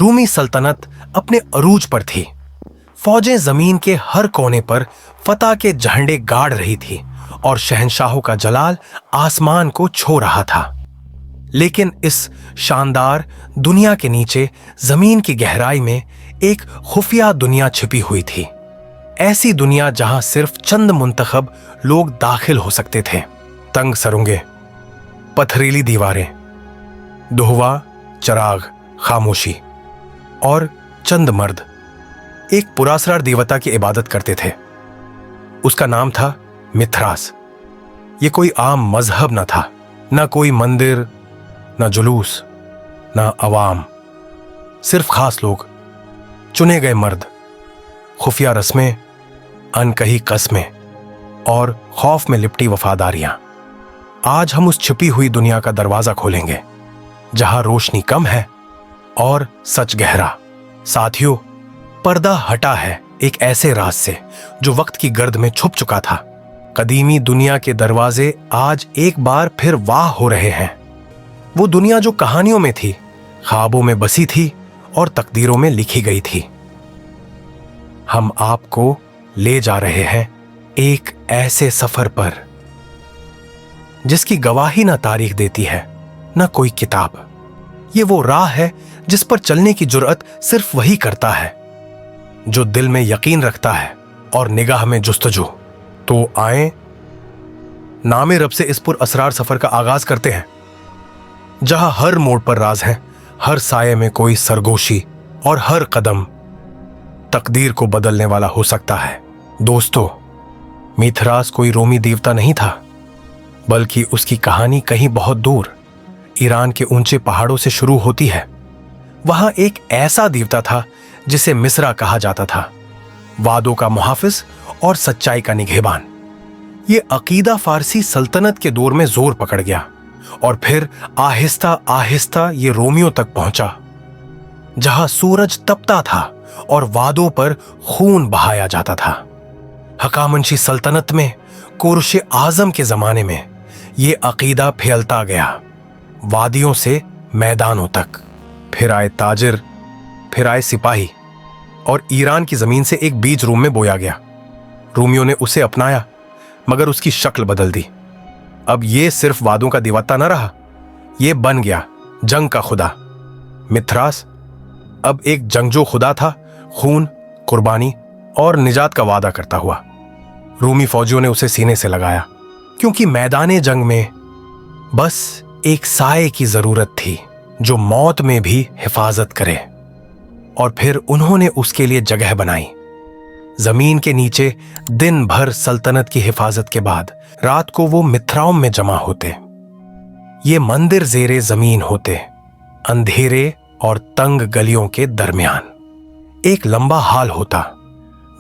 रूमी सल्तनत अपने अरूज पर थी। फौजें जमीन के हर कोने पर फतह के झंडे गाड़ रही थी और शहंशाहों का जलाल आसमान को छू रहा था। लेकिन इस शानदार दुनिया के नीचे जमीन की गहराई में एक खुफिया दुनिया छिपी हुई थी। ऐसी दुनिया जहां सिर्फ चंद मुंतखब लोग दाखिल हो सकते थे। तंग सरुंगे, पथरीली दीवारें, दुहवा चराग, खामोशी और चंद मर्द एक पुरासरार देवता की इबादत करते थे। उसका नाम था मिथरास। ये कोई आम मजहब न था, न कोई मंदिर, न जुलूस, न अवाम। सिर्फ खास लोग, चुने गए मर्द, खुफिया रस्में, अनकही कस्में और खौफ में लिपटी वफादारियां। आज हम उस छिपी हुई दुनिया का दरवाजा खोलेंगे जहां रोशनी कम है और सच गहरा। साथियों, पर्दा हटा है एक ऐसे राज से जो वक्त की गर्द में छुप चुका था। कदीमी दुनिया के दरवाजे आज एक बार फिर वाह हो रहे हैं। वो दुनिया जो कहानियों में थी, ख्वाबों में बसी थी और तकदीरों में लिखी गई थी। हम आपको ले जा रहे हैं एक ऐसे सफर पर जिसकी गवाही ना तारीख देती है, ना कोई किताब। ये वो राह है जिस पर चलने की जुर्अत सिर्फ वही करता है जो दिल में यकीन रखता है और निगाह में जुस्तजू। तो आए, नामे रब से इस पुर असरार सफर का आगाज करते हैं जहां हर मोड़ पर राज है, हर साये में कोई सरगोशी और हर कदम तकदीर को बदलने वाला हो सकता है। दोस्तों, मिथरास कोई रोमी देवता नहीं था, बल्कि उसकी कहानी कहीं बहुत दूर ईरान के ऊंचे पहाड़ों से शुरू होती है। वहां एक ऐसा देवता था जिसे मिस्रा कहा जाता था, वादों का मुहाफिज और सच्चाई का निगहबान। ये अकीदा फारसी सल्तनत के दौर में जोर पकड़ गया और फिर आहिस्ता आहिस्ता ये रोमियों तक पहुंचा, जहां सूरज तपता था और वादों पर खून बहाया जाता था। हकामंशी सल्तनत में, कोरश आजम के जमाने में ये अकीदा फैलता गया, वादियों से मैदानों तक। फिर आए ताजिर, फिर आए सिपाही, और ईरान की जमीन से एक बीज रूम में बोया गया। रूमियों ने उसे अपनाया, मगर उसकी शक्ल बदल दी। अब ये सिर्फ वादों का देवता न रहा, ये बन गया जंग का खुदा। मिथरास अब एक जंगजू खुदा था, खून, कुर्बानी और निजात का वादा करता हुआ। रूमी फौजियों ने उसे सीने से लगाया, क्योंकि मैदाने जंग में बस एक साये की जरूरत थी जो मौत में भी हिफाजत करे। और फिर उन्होंने उसके लिए जगह बनाई। जमीन के नीचे दिन भर सल्तनत की हिफाजत के बाद रात को वो मिथराउम में जमा होते। ये मंदिर जेरे जमीन होते, अंधेरे और तंग गलियों के दरमियान। एक लंबा हाल होता,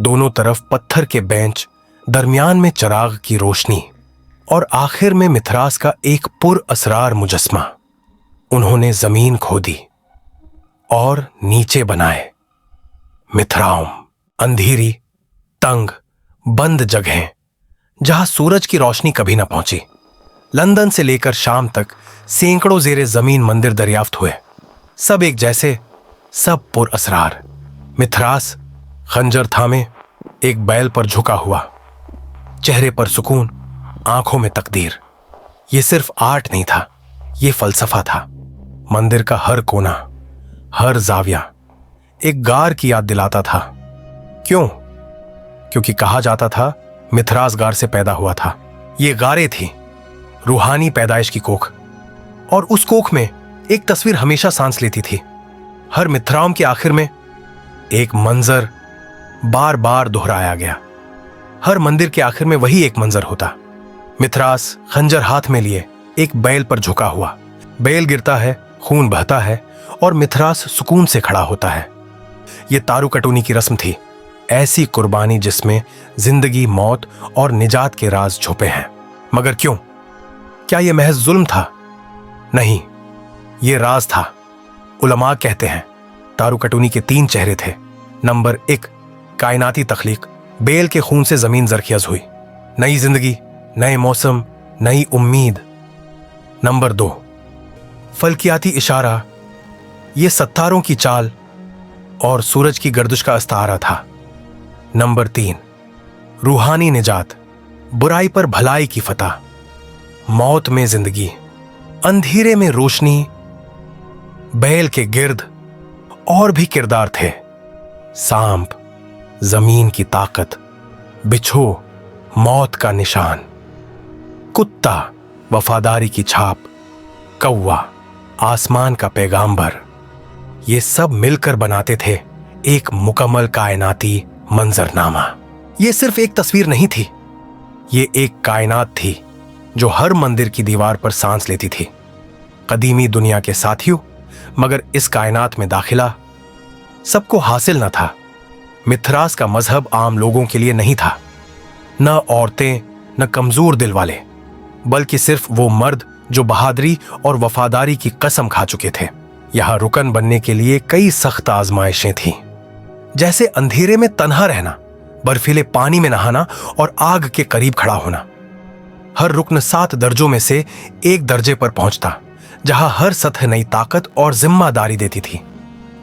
दोनों तरफ पत्थर के बेंच, दरमियान में चराग की रोशनी और आखिर में मिथरास का एक पुर असरार मुजस्मा। उन्होंने जमीन खोदी और नीचे बनाए मिथराउम, अंधेरी, तंग, बंद जगहें जहां सूरज की रोशनी कभी ना पहुंची। लंदन से लेकर शाम तक सैकड़ों जेरे जमीन मंदिर दरियाफ्त हुए, सब एक जैसे, सब पुर असरार। मिथरास खंजर थामे एक बैल पर झुका हुआ, चेहरे पर सुकून, आंखों में तकदीर। यह सिर्फ आर्ट नहीं था, यह फलसफा था। मंदिर का हर कोना, हर जाविया एक गार की याद दिलाता था। क्यों? क्योंकि कहा जाता था मिथरास गार से पैदा हुआ था। ये गारें थी रूहानी पैदाइश की कोख, और उस कोख में एक तस्वीर हमेशा सांस लेती थी। हर मिथराउम के आखिर में एक मंजर बार बार दोहराया गया। हर मंदिर के आखिर में वही एक मंजर होता, मिथरास खंजर हाथ में लिए एक बैल पर झुका हुआ। बैल गिरता है, खून बहता है और मिथरास सुकून से खड़ा होता है। यह तारू कटूनी की रस्म थी, ऐसी कुर्बानी जिसमें जिंदगी, मौत और निजात के राज छुपे हैं। मगर क्यों? क्या यह महज जुल्म था? नहीं, यह राज था। उलमा कहते हैं तारू कटूनी के 3 चेहरे थे। नंबर 1, कायनाती तख्लीक, बेल के खून से जमीन जरखियज हुई, नई जिंदगी, नए मौसम, नई उम्मीद। नंबर 2, फल्कियाती इशारा, ये सत्तारों की चाल और सूरज की गर्दिश का इस्तारा था। नंबर 3, रूहानी निजात, बुराई पर भलाई की फतह, मौत में जिंदगी, अंधेरे में रोशनी, बैल के गिर्द और भी किरदार थे। सांप, जमीन की ताकत, बिच्छू, मौत का निशान, कुत्ता, वफादारी की छाप, कौवा, आसमान का पैगाम्बर, ये सब मिलकर बनाते थे एक मुकम्मल कायनाती मंजरनामा। ये सिर्फ एक तस्वीर नहीं थी, ये एक कायनात थी जो हर मंदिर की दीवार पर सांस लेती थी। कदीमी दुनिया के साथियों, मगर इस कायनात में दाखिला सबको हासिल न था। मिथरास का मजहब आम लोगों के लिए नहीं था, न औरतें, न कमजोर दिल वाले, बल्कि सिर्फ वो मर्द जो बहादुरी और वफादारी की कसम खा चुके थे। यहां रुकन बनने के लिए कई सख्त आजमाइशें थीं, जैसे अंधेरे में तन्हा रहना, बर्फीले पानी में नहाना और आग के करीब खड़ा होना। हर रुकन 7 दर्जों में से एक दर्जे पर पहुंचता, जहां हर सतह नई ताकत और जिम्मेदारी देती थी।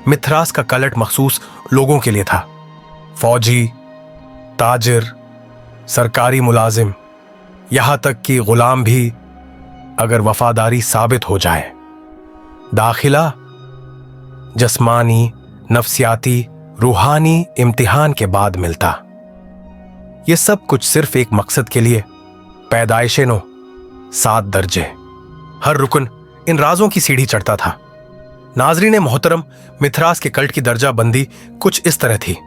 मिथरास का कलट मखसूस लोगों के लिए था, फौजी, ताजिर, सरकारी मुलाजिम, यहां तक कि गुलाम भी, अगर वफादारी साबित हो जाए। दाखिला जस्मानी, नफ्सियाती, रूहानी इम्तिहान के बाद मिलता। यह सब कुछ सिर्फ एक मकसद के लिए, पैदाइशे नो, 7 दर्जे। हर रुकन इन राजों की सीढ़ी चढ़ता था। नाजरीन मोहतरम, मिथरास के कल्ट की दर्जा बंदी कुछ इस तरह थी।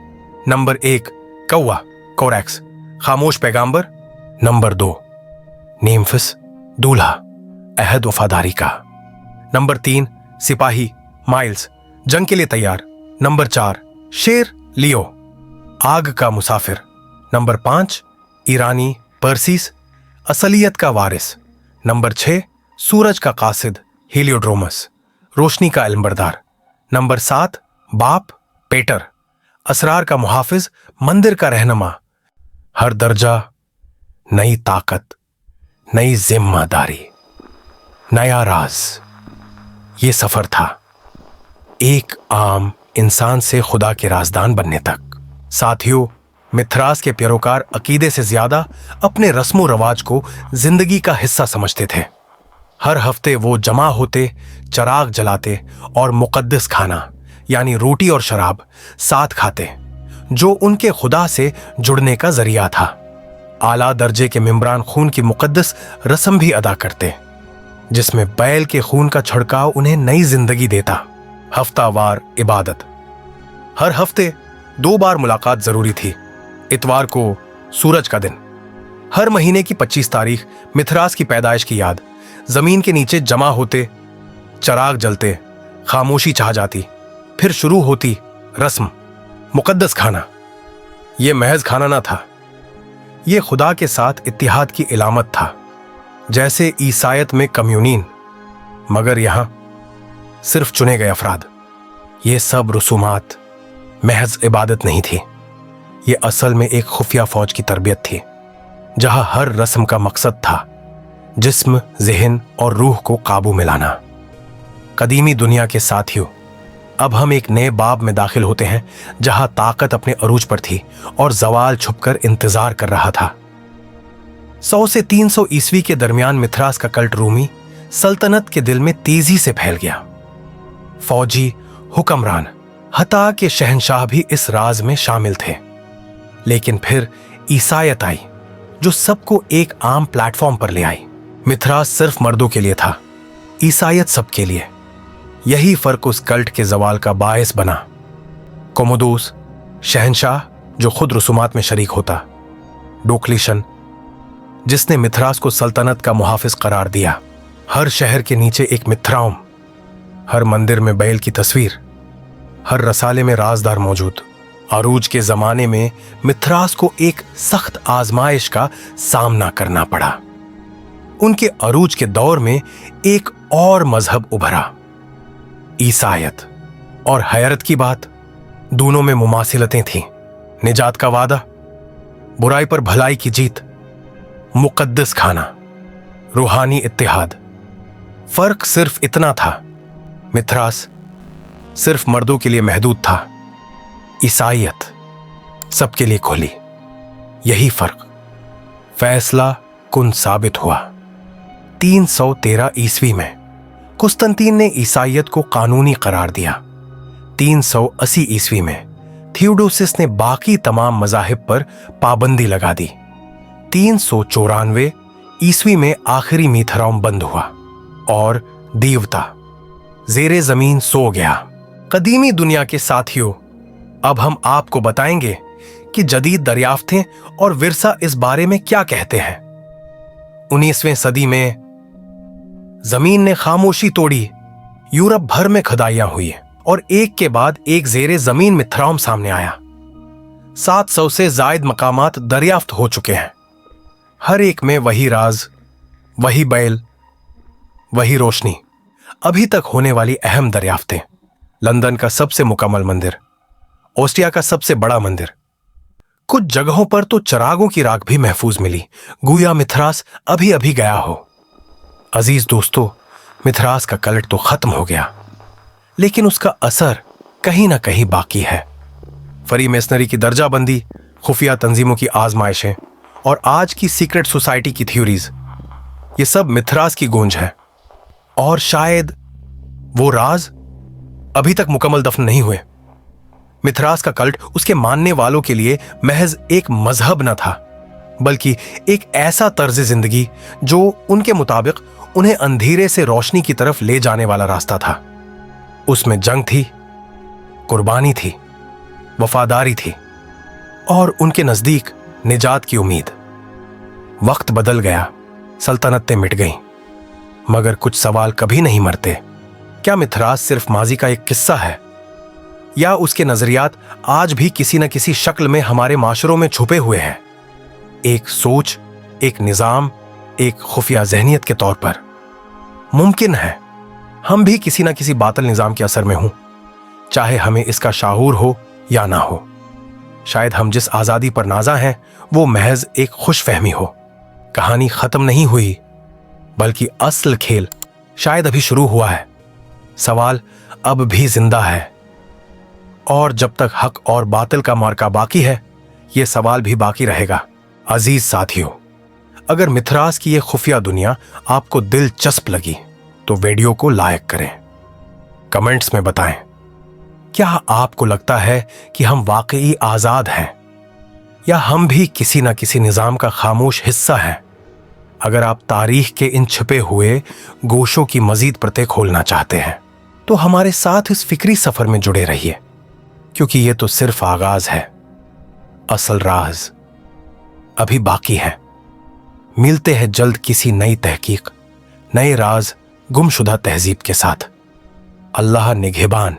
नंबर 1, कौवा, कोरैक्स, खामोश पैगाम्बर। नंबर 2, नीमफिस, दूल्हा, अहद वफादारी का। नंबर 3, सिपाही, माइल्स, जंग के लिए तैयार। नंबर 4, शेर, लियो, आग का मुसाफिर। नंबर 5, ईरानी, पर्सिस, असलियत का वारिस। नंबर 6, सूरज का कासिद, हीलियोड्रोमस, रोशनी का इल्मबरदार। नंबर 7, बाप, पेटर, असरार का मुहाफिज, मंदिर का रहनुमा। हर दर्जा नई ताकत, नई जिम्मेदारी, नया राज। ये सफर था एक आम इंसान से खुदा के राजदान बनने तक। साथियों, मिथरास के पैरोकार अकीदे से ज्यादा अपने रस्मो रवाज को जिंदगी का हिस्सा समझते थे। हर हफ्ते वो जमा होते, चराग जलाते और मुकद्दस खाना यानी रोटी और शराब साथ खाते, जो उनके खुदा से जुड़ने का जरिया था। आला दर्जे के मिम्बरान खून की मुकद्दस रस्म भी अदा करते, जिसमें बैल के खून का छिड़काव उन्हें नई जिंदगी देता। हफ्तावार इबादत, हर हफ्ते 2 बार मुलाकात जरूरी थी। इतवार को सूरज का दिन, हर महीने की 25 तारीख मिथरास की पैदाइश की याद। जमीन के नीचे जमा होते, चराग जलते, खामोशी छा जाती। फिर शुरू होती रस्म, मुकद्दस खाना। यह महज खाना ना था, यह खुदा के साथ इत्तिहाद की इलामत था, जैसे ईसायत में कम्युनीन, मगर यहां सिर्फ चुने गए अफराद। ये सब रसूमात महज इबादत नहीं थी, ये असल में एक खुफिया फौज की तरबियत थी, जहां हर रस्म का मकसद था जिस्म, ज़हन और रूह को काबू में लाना। कदीमी दुनिया के साथियों, अब हम एक नए बाब में दाखिल होते हैं, जहां ताकत अपने अरूज पर थी और जवाल छुपकर इंतजार कर रहा था। 100 से 300 ईस्वी के दरमियान मिथरास का कल्ट रूमी सल्तनत के दिल में तेजी से फैल गया। फौजी, हुक्मरान, हता के शहंशाह भी इस राज में शामिल थे। लेकिन फिर ईसायत आई, जो सबको एक आम प्लेटफॉर्म पर ले आई। मिथरास सिर्फ मर्दों के लिए था, ईसायत सबके लिए। यही फर्क उस कल्ट के जवाल का बायस बना। कोमोदोस, शहंशाह जो खुद रसूमात में शरीक होता। डोक्लिशन, जिसने मिथरास को सल्तनत का मुहाफिज करार दिया। हर शहर के नीचे एक मिथराउम, हर मंदिर में बैल की तस्वीर, हर रसाले में राजदार मौजूद। अरूज के जमाने में मिथरास को एक सख्त आजमाइश का सामना करना पड़ा। उनके अरूज के दौर में एक और मजहब उभरा, ईसायत। और हैरत की बात, दोनों में मुमासिलतें थीं। निजात का वादा, बुराई पर भलाई की जीत, मुकद्दस खाना, रूहानी इत्तिहाद। फर्क सिर्फ इतना था, मिथरास सिर्फ मर्दों के लिए महदूद था, ईसाईयत सबके लिए खुली। यही फर्क फैसला कुन साबित हुआ। 313 ईस्वी में कुस्तंतीन ने ईसाईयत को कानूनी करार दिया। 380 ईस्वी में थियोडोसिस ने बाकी तमाम मज़ाहिब पर पाबंदी लगा दी। 394 ईस्वी में आखिरी मीथराउम बंद हुआ और दीवता ज़ेरे ज़मीन सो गया। कदीमी दुनिया के साथियों, अब हम आपको बताएंगे कि जदीद दरियाफ्तें और विरसा इस बारे में क्या कहते हैं। 19वीं सदी में जमीन ने खामोशी तोड़ी। यूरोप भर में खुदाइयां हुई और एक के बाद एक ज़ेरे ज़मीन मिथराउम सामने आया। 700 से ज़ायद मकामात दरियाफ्त हो चुके हैं। हर एक में वही राज, वही बैल, वही रोशनी। अभी तक होने वाली अहम दरियाफ्तें: लंदन का सबसे मुकम्मल मंदिर, ऑस्ट्रिया का सबसे बड़ा मंदिर। कुछ जगहों पर तो चरागों की राख भी महफूज मिली, गुया मिथरास अभी अभी गया हो। अजीज दोस्तों, मिथरास का कलट तो खत्म हो गया, लेकिन उसका असर कहीं ना कहीं बाकी है। फरी मेसनरी की दर्जाबंदी, खुफिया तंजीमों की आजमाइशें और आज की सीक्रेट सोसाइटी की थ्योरीज, ये सब मिथरास की गूंज है। और शायद वो राज अभी तक मुकम्मल दफन नहीं हुए। मिथरास का कल्ट उसके मानने वालों के लिए महज एक मजहब न था, बल्कि एक ऐसा तर्ज जिंदगी जो उनके मुताबिक उन्हें अंधेरे से रोशनी की तरफ ले जाने वाला रास्ता था। उसमें जंग थी, कुर्बानी थी, वफादारी थी और उनके नजदीक निजात की उम्मीद। वक्त बदल गया, सल्तनतें मिट गईं, मगर कुछ सवाल कभी नहीं मरते। क्या मिथरास सिर्फ माजी का एक किस्सा है, या उसके नजरियात आज भी किसी न किसी शक्ल में हमारे माशरों में छुपे हुए हैं? एक सोच, एक निजाम, एक खुफिया जहनियत के तौर पर मुमकिन है हम भी किसी न किसी बातिल निजाम के असर में हों, चाहे हमें इसका शाऊर हो या ना हो। शायद हम जिस आजादी पर नाजा हैं वो महज एक खुशफहमी हो। कहानी खत्म नहीं हुई, बल्कि असल खेल शायद अभी शुरू हुआ है। सवाल अब भी जिंदा है, और जब तक हक और बातिल का मार्का बाकी है, यह सवाल भी बाकी रहेगा। अजीज साथियों, अगर मिथरास की यह खुफिया दुनिया आपको दिलचस्प लगी तो वीडियो को लाइक करें, कमेंट्स में बताएं, क्या आपको लगता है कि हम वाकई आजाद हैं, या हम भी किसी न किसी निजाम का खामोश हिस्सा हैं? अगर आप तारीख के इन छिपे हुए गोशों की मजीद परतें खोलना चाहते हैं तो हमारे साथ इस फिक्री सफर में जुड़े रहिए, क्योंकि ये तो सिर्फ आगाज है। असल राज अभी बाकी है। मिलते हैं जल्द किसी नई तहकीक, नए राज, गुमशुदा तहजीब के साथ। अल्लाह निगहबान।